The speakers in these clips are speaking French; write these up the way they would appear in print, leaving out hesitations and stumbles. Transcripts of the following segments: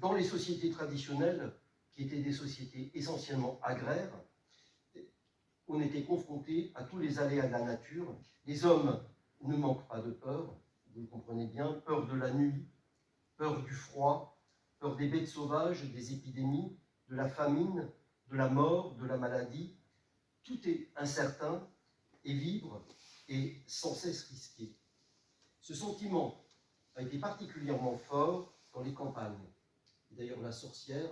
Dans les sociétés traditionnelles, qui étaient des sociétés essentiellement agraires, on était confronté à tous les aléas de la nature. Les hommes ne manquent pas de peur, vous le comprenez bien, peur de la nuit, peur du froid, peur des bêtes sauvages, des épidémies, de la famine, de la mort, de la maladie. Tout est incertain et vivre est sans cesse risqué. Ce sentiment a été particulièrement fort dans les campagnes. D'ailleurs, la sorcière,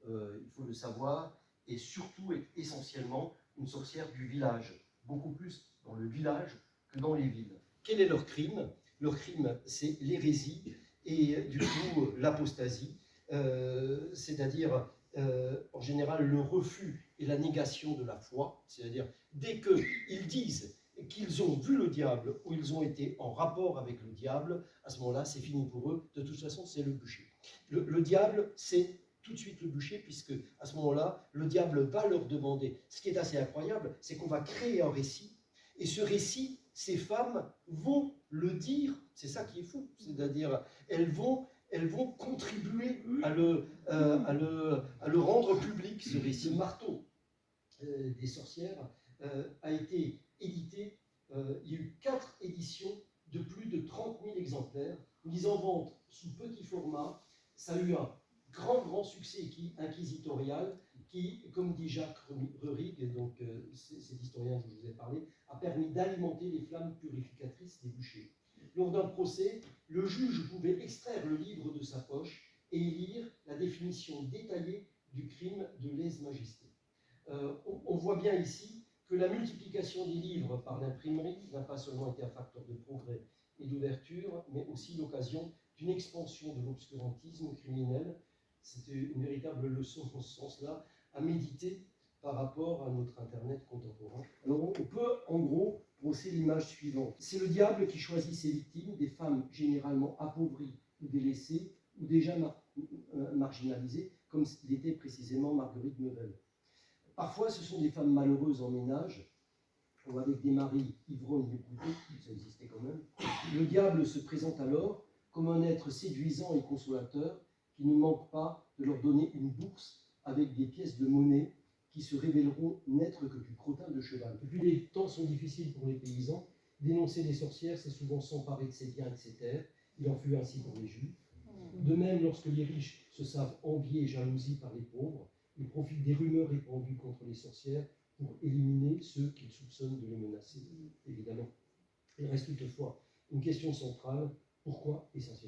il faut le savoir, est surtout et essentiellement une sorcière du village, beaucoup plus dans le village que dans les villes. Quel est leur crime? Leur crime, c'est l'hérésie et du coup l'apostasie, c'est-à-dire en général le refus et la négation de la foi, c'est-à-dire dès qu'ils disent qu'ils ont vu le diable ou ils ont été en rapport avec le diable, à ce moment-là, c'est fini pour eux. De toute façon, c'est le bûcher. Le diable, c'est tout de suite le bûcher, puisque à ce moment-là, le diable va leur demander. Ce qui est assez incroyable, c'est qu'on va créer un récit, et ce récit, ces femmes vont le dire, c'est ça qui est fou, c'est-à-dire elles vont contribuer à le rendre public, ce récit. Le marteau des sorcières a été édité, il y a eu 4 éditions de plus de 30 000 exemplaires, mis en vente sous petit format. Ça a eu un grand succès inquisitorial qui, comme dit Jacques Reurig, donc cet historien dont je vous ai parlé, a permis d'alimenter les flammes purificatrices des bûchers. Lors d'un procès, le juge pouvait extraire le livre de sa poche et y lire la définition détaillée du crime de lèse-majesté. On voit bien ici que la multiplication des livres par l'imprimerie n'a pas seulement été un facteur de progrès et d'ouverture, mais aussi l'occasion d'une expansion de l'obscurantisme criminel. C'était une véritable leçon dans ce sens-là à méditer par rapport à notre Internet contemporain. Alors on peut en gros brosser l'image suivante. C'est le diable qui choisit ses victimes, des femmes généralement appauvries ou délaissées, ou déjà marginalisées, comme l'était précisément Marguerite Meurel. Parfois, ce sont des femmes malheureuses en ménage, ou avec des maris ivrognes dégoûtés, ça existait quand même. Le diable se présente alors comme un être séduisant et consolateur qui ne manque pas de leur donner une bourse avec des pièces de monnaie qui se révéleront n'être que du crottin de cheval. Depuis les temps sont difficiles pour les paysans, dénoncer les sorcières, c'est souvent s'emparer de ses biens et de ses terres. Il en fut ainsi pour les Juifs. De même, lorsque les riches se savent enviés et jalousis par les pauvres, ils profitent des rumeurs répandues contre les sorcières pour éliminer ceux qu'ils soupçonnent de les menacer, évidemment. Il reste toutefois une question centrale, pourquoi essentiellement